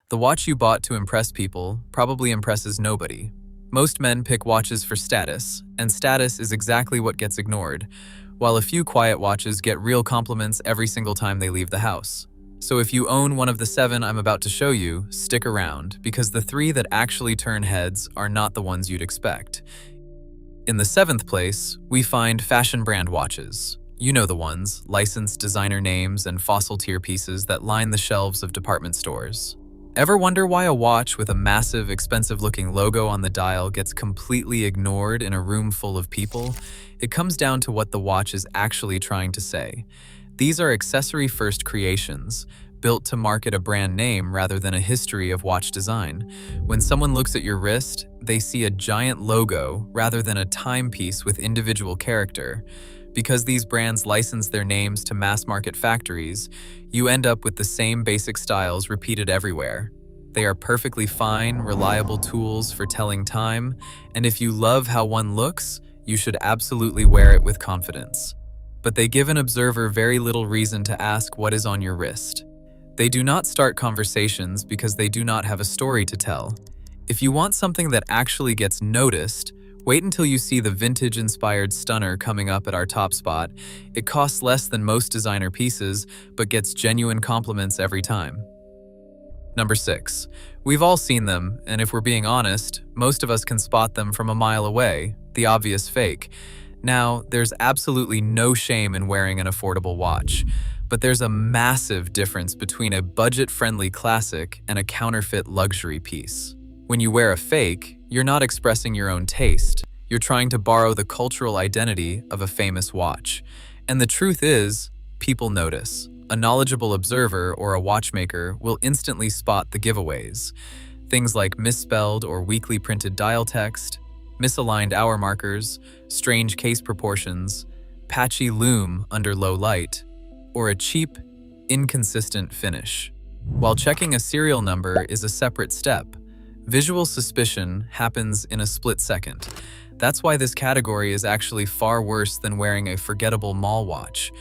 The watch you bought to impress people probably impresses nobody. Most men pick watches for status, and status is exactly what gets ignored, while a few quiet watches get real compliments every single time they leave the house. So if you own one of the 7 I'm about to show you, stick around, because the 3 that actually turn heads are not the ones you'd expect. In the 7th place, we find fashion brand watches. You know the ones, licensed designer names and fossil tier pieces that line the shelves of department stores. Ever wonder why a watch with a massive, expensive-looking logo on the dial gets completely ignored in a room full of people? It comes down to what the watch is actually trying to say. These are accessory-first creations, built to market a brand name rather than a history of watch design. When someone looks at your wrist, they see a giant logo rather than a timepiece with individual character. Because these brands license their names to mass-market factories, you end up with the same basic styles repeated everywhere. They are perfectly fine, reliable tools for telling time, and if you love how one looks, you should absolutely wear it with confidence. But they give an observer very little reason to ask what is on your wrist. They do not start conversations because they do not have a story to tell. If you want something that actually gets noticed, wait until you see the vintage-inspired stunner coming up at our top spot. It costs less than most designer pieces, but gets genuine compliments every time. Number 6. We've all seen them, and if we're being honest, most of us can spot them from a mile away, the obvious fake. Now, there's absolutely no shame in wearing an affordable watch, but there's a massive difference between a budget-friendly classic and a counterfeit luxury piece. When you wear a fake, you're not expressing your own taste. You're trying to borrow the cultural identity of a famous watch. And the truth is, people notice. A knowledgeable observer or a watchmaker will instantly spot the giveaways. Things like misspelled or weakly printed dial text, misaligned hour markers, strange case proportions, patchy lume under low light, or a cheap, inconsistent finish. While checking a serial number is a separate step, visual suspicion happens in a split second. That's why this category is actually far worse than wearing a forgettable mall watch.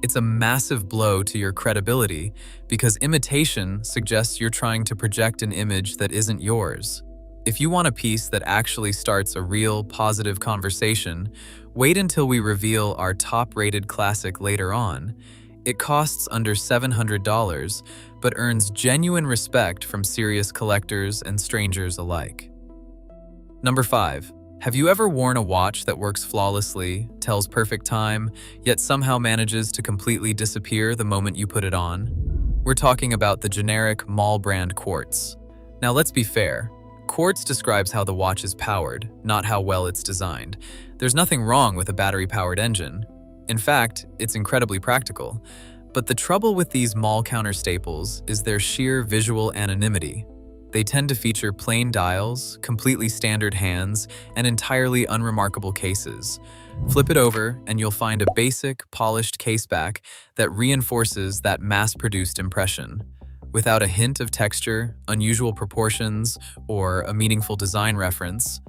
It's a massive blow to your credibility because imitation suggests you're trying to project an image that isn't yours. If you want a piece that actually starts a real, positive conversation, wait until we reveal our top-rated classic later on. It costs under $700, but earns genuine respect from serious collectors and strangers alike. Number 5. Have you ever worn a watch that works flawlessly, tells perfect time, yet somehow manages to completely disappear the moment you put it on? We're talking about the generic mall brand quartz. Now let's be fair. Quartz describes how the watch is powered, not how well it's designed. There's nothing wrong with a battery-powered engine. In fact, it's incredibly practical. But the trouble with these mall counter staples is their sheer visual anonymity. They tend to feature plain dials, completely standard hands, and entirely unremarkable cases. Flip it over and you'll find a basic, polished caseback that reinforces that mass-produced impression. Without a hint of texture, unusual proportions, or a meaningful design reference,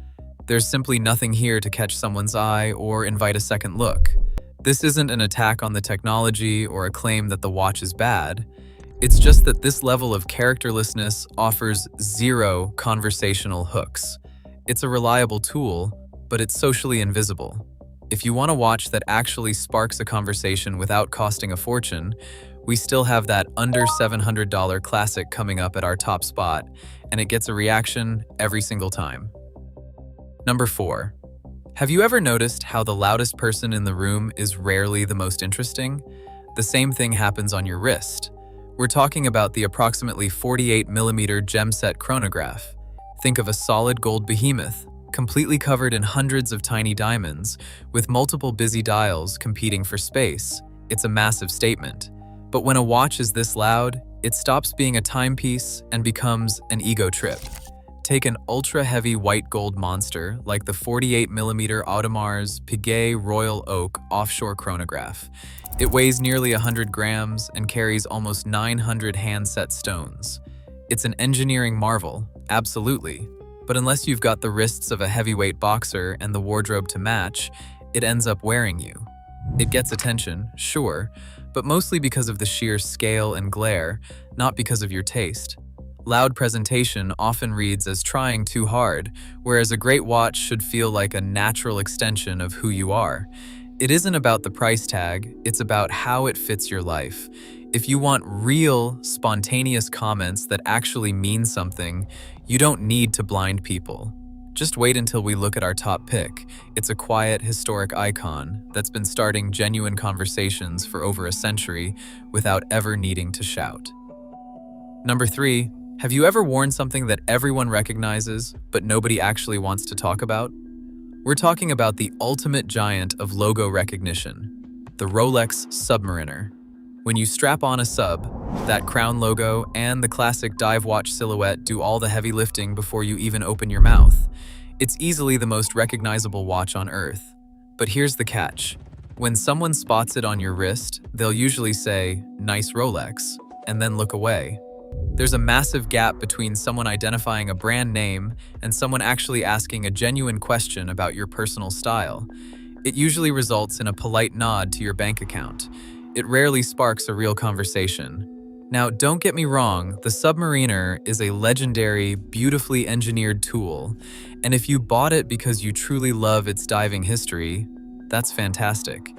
there's simply nothing here to catch someone's eye or invite a second look. This isn't an attack on the technology or a claim that the watch is bad. It's just that this level of characterlessness offers zero conversational hooks. It's a reliable tool, but it's socially invisible. If you want a watch that actually sparks a conversation without costing a fortune, we still have that under $700 classic coming up at our top spot, and it gets a reaction every single time. Number 4. Have you ever noticed how the loudest person in the room is rarely the most interesting? The same thing happens on your wrist. We're talking about the approximately 48mm gem-set chronograph. Think of a solid gold behemoth, completely covered in hundreds of tiny diamonds, with multiple busy dials competing for space. It's a massive statement. But when a watch is this loud, it stops being a timepiece and becomes an ego trip. Take an ultra-heavy white gold monster like the 48mm Audemars Piguet Royal Oak offshore chronograph. It weighs nearly 100 grams and carries almost 900 hand-set stones. It's an engineering marvel, absolutely, but unless you've got the wrists of a heavyweight boxer and the wardrobe to match, it ends up wearing you. It gets attention, sure, but mostly because of the sheer scale and glare, not because of your taste. Loud presentation often reads as trying too hard, whereas a great watch should feel like a natural extension of who you are. It isn't about the price tag, it's about how it fits your life. If you want real, spontaneous comments that actually mean something, you don't need to blind people. Just wait until we look at our top pick. It's a quiet, historic icon that's been starting genuine conversations for over a century without ever needing to shout. Number 3, have you ever worn something that everyone recognizes, but nobody actually wants to talk about? We're talking about the ultimate giant of logo recognition, the Rolex Submariner. When you strap on a sub, that crown logo and the classic dive watch silhouette do all the heavy lifting before you even open your mouth. It's easily the most recognizable watch on Earth. But here's the catch. When someone spots it on your wrist, they'll usually say, "Nice Rolex," and then look away. There's a massive gap between someone identifying a brand name and someone actually asking a genuine question about your personal style. It usually results in a polite nod to your bank account. It rarely sparks a real conversation. Now, don't get me wrong, the Submariner is a legendary, beautifully engineered tool, and if you bought it because you truly love its diving history, that's fantastic.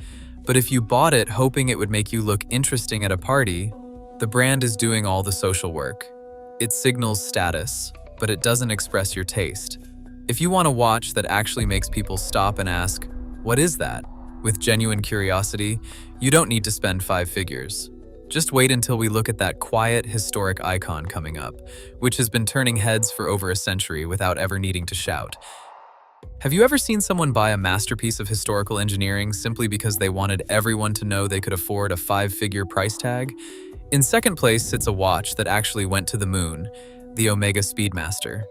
But if you bought it hoping it would make you look interesting at a party, the brand is doing all the social work. It signals status, but it doesn't express your taste. If you want a watch that actually makes people stop and ask, "What is that?" with genuine curiosity, you don't need to spend 5 figures. Just wait until we look at that quiet, historic icon coming up, which has been turning heads for over a century without ever needing to shout. Have you ever seen someone buy a masterpiece of historical engineering simply because they wanted everyone to know they could afford a 5-figure price tag? In second place sits a watch that actually went to the moon, the Omega Speedmaster.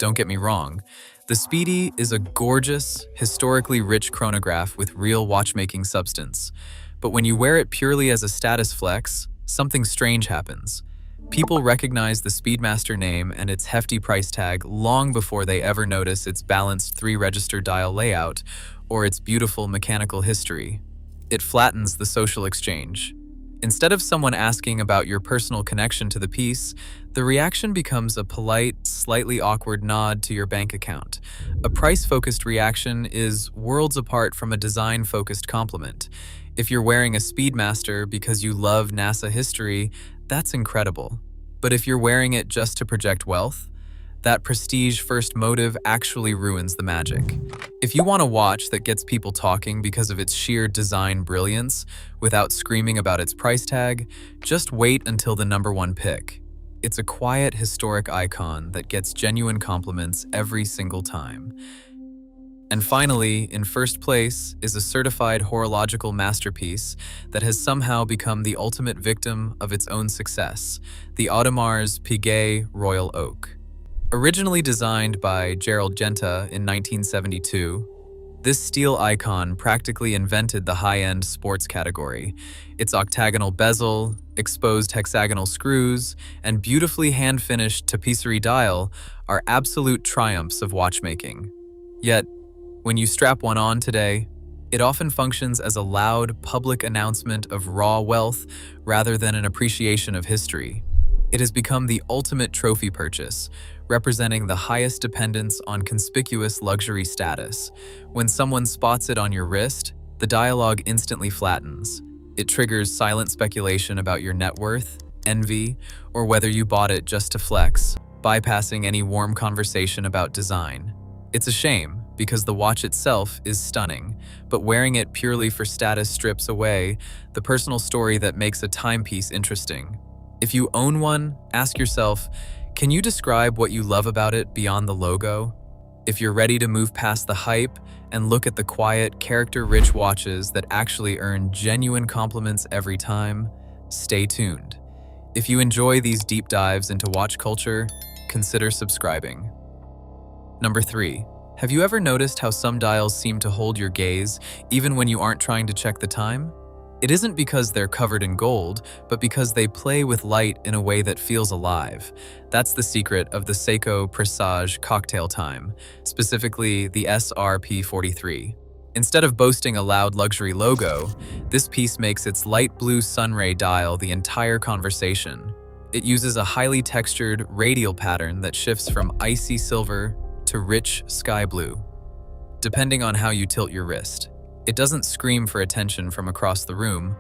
Don't get me wrong, the Speedy is a gorgeous, historically rich chronograph with real watchmaking substance. But when you wear it purely as a status flex, something strange happens. People recognize the Speedmaster name and its hefty price tag long before they ever notice its balanced 3-register dial layout or its beautiful mechanical history. It flattens the social exchange. Instead of someone asking about your personal connection to the piece, the reaction becomes a polite, slightly awkward nod to your bank account. A price-focused reaction is worlds apart from a design-focused compliment. If you're wearing a Speedmaster because you love NASA history, that's incredible. But if you're wearing it just to project wealth, that prestige-first motive actually ruins the magic. If you want a watch that gets people talking because of its sheer design brilliance without screaming about its price tag, just wait until the number 1 pick. It's a quiet, historic icon that gets genuine compliments every single time. And finally, in first place is a certified horological masterpiece that has somehow become the ultimate victim of its own success, the Audemars Piguet Royal Oak. Originally designed by Gerald Genta in 1972, this steel icon practically invented the high-end sports category. Its octagonal bezel, exposed hexagonal screws, and beautifully hand-finished tapisserie dial are absolute triumphs of watchmaking. Yet, when you strap one on today, it often functions as a loud, public announcement of raw wealth rather than an appreciation of history. It has become the ultimate trophy purchase, representing the highest dependence on conspicuous luxury status. When someone spots it on your wrist, the dialogue instantly flattens. It triggers silent speculation about your net worth, envy, or whether you bought it just to flex, bypassing any warm conversation about design. It's a shame, because the watch itself is stunning, but wearing it purely for status strips away the personal story that makes a timepiece interesting. If you own one, ask yourself, can you describe what you love about it beyond the logo? If you're ready to move past the hype and look at the quiet, character-rich watches that actually earn genuine compliments every time, stay tuned. If you enjoy these deep dives into watch culture, consider subscribing. Number 3. Have you ever noticed how some dials seem to hold your gaze even when you aren't trying to check the time? It isn't because they're covered in gold, but because they play with light in a way that feels alive. That's the secret of the Seiko Presage cocktail time, specifically the SRP43. Instead of boasting a loud luxury logo, this piece makes its light blue sunray dial the entire conversation. It uses a highly textured radial pattern that shifts from icy silver to rich sky blue, depending on how you tilt your wrist. It doesn't scream for attention from across the room,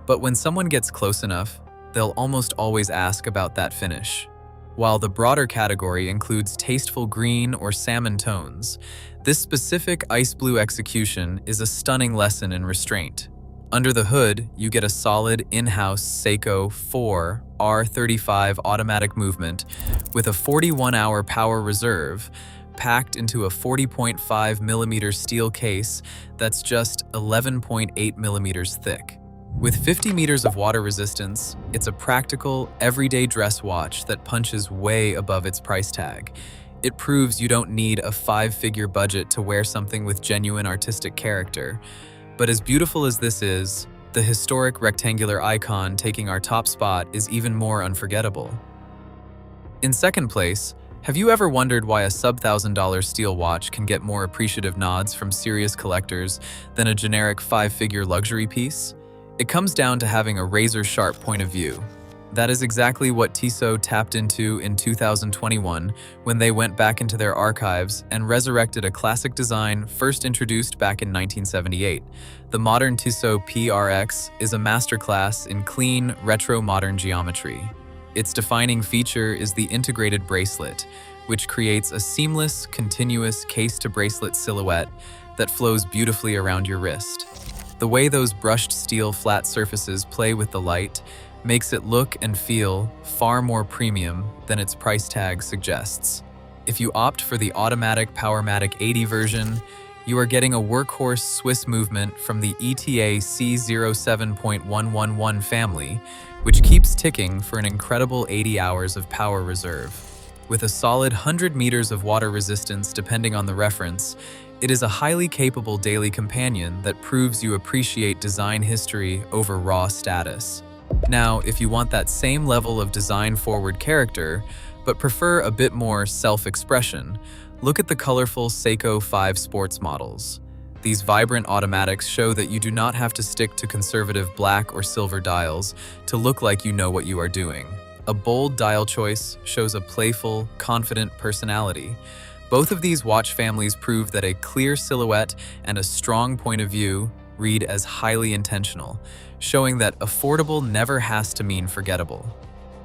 but when someone gets close enough, they'll almost always ask about that finish. While the broader category includes tasteful green or salmon tones, this specific ice blue execution is a stunning lesson in restraint. Under the hood, you get a solid in-house Seiko 4 R35 automatic movement with a 41-hour power reserve packed into a 40.5mm steel case that's just 11.8mm thick. With 50 meters of water resistance, it's a practical, everyday dress watch that punches way above its price tag. It proves you don't need a 5-figure budget to wear something with genuine artistic character. But as beautiful as this is, the historic rectangular icon taking our top spot is even more unforgettable. In second place, have you ever wondered why a sub-$1,000 steel watch can get more appreciative nods from serious collectors than a generic 5-figure luxury piece? It comes down to having a razor-sharp point of view. That is exactly what Tissot tapped into in 2021 when they went back into their archives and resurrected a classic design first introduced back in 1978. The modern Tissot PRX is a masterclass in clean, retro-modern geometry. Its defining feature is the integrated bracelet, which creates a seamless, continuous case-to-bracelet silhouette that flows beautifully around your wrist. The way those brushed steel flat surfaces play with the light makes it look and feel far more premium than its price tag suggests. If you opt for the automatic Powermatic 80 version, you are getting a workhorse Swiss movement from the ETA C07.111 family, which keeps ticking for an incredible 80 hours of power reserve. With a solid 100 meters of water resistance depending on the reference, it is a highly capable daily companion that proves you appreciate design history over raw status. Now, if you want that same level of design-forward character, but prefer a bit more self-expression, look at the colorful Seiko 5 sports models. These vibrant automatics show that you do not have to stick to conservative black or silver dials to look like you know what you are doing. A bold dial choice shows a playful, confident personality. Both of these watch families prove that a clear silhouette and a strong point of view read as highly intentional, showing that affordable never has to mean forgettable.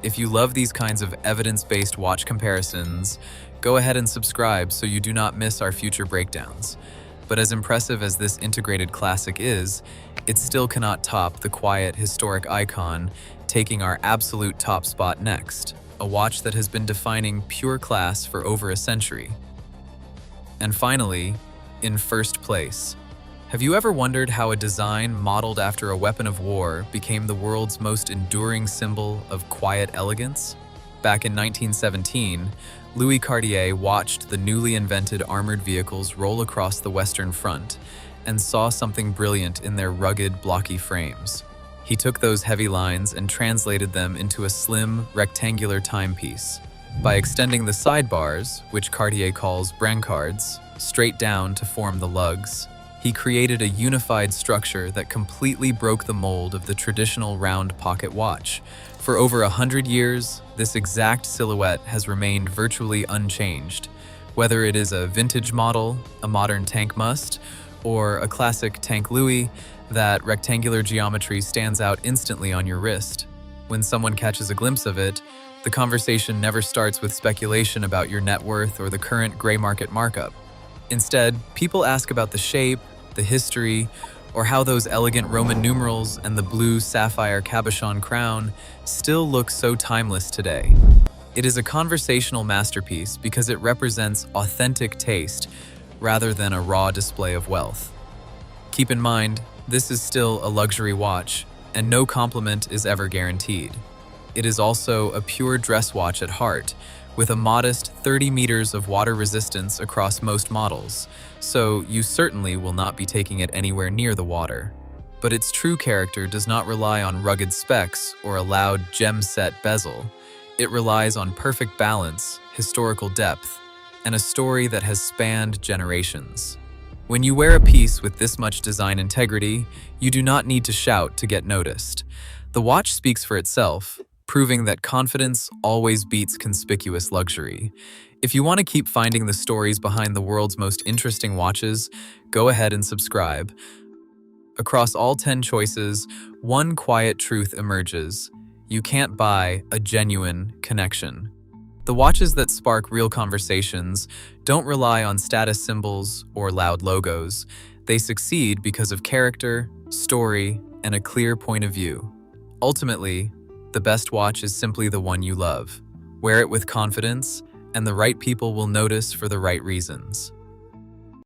If you love these kinds of evidence-based watch comparisons, go ahead and subscribe so you do not miss our future breakdowns. But as impressive as this integrated classic is, it still cannot top the quiet, historic icon taking our absolute top spot next, a watch that has been defining pure class for over a century. And finally, in first place, have you ever wondered how a design modeled after a weapon of war became the world's most enduring symbol of quiet elegance? Back in 1917, Louis Cartier watched the newly invented armored vehicles roll across the Western Front and saw something brilliant in their rugged, blocky frames. He took those heavy lines and translated them into a slim, rectangular timepiece. By extending the sidebars, which Cartier calls brancards, straight down to form the lugs, he created a unified structure that completely broke the mold of the traditional round pocket watch. For over 100 years, this exact silhouette has remained virtually unchanged. Whether it is a vintage model, a modern tank must, or a classic Tank Louis, that rectangular geometry stands out instantly on your wrist. When someone catches a glimpse of it, the conversation never starts with speculation about your net worth or the current gray market markup. Instead, people ask about the shape, the history, or how those elegant Roman numerals and the blue sapphire cabochon crown still look so timeless today. It is a conversational masterpiece because it represents authentic taste rather than a raw display of wealth. Keep in mind, this is still a luxury watch, and no compliment is ever guaranteed. It is also a pure dress watch at heart, with a modest 30 meters of water resistance across most models, so you certainly will not be taking it anywhere near the water. But its true character does not rely on rugged specs or a loud gem-set bezel. It relies on perfect balance, historical depth, and a story that has spanned generations. When you wear a piece with this much design integrity, you do not need to shout to get noticed. The watch speaks for itself, proving that confidence always beats conspicuous luxury. If you want to keep finding the stories behind the world's most interesting watches, go ahead and subscribe. Across all 10 choices, one quiet truth emerges. You can't buy a genuine connection. The watches that spark real conversations don't rely on status symbols or loud logos. They succeed because of character, story, and a clear point of view. Ultimately, the best watch is simply the one you love. Wear it with confidence, and the right people will notice for the right reasons.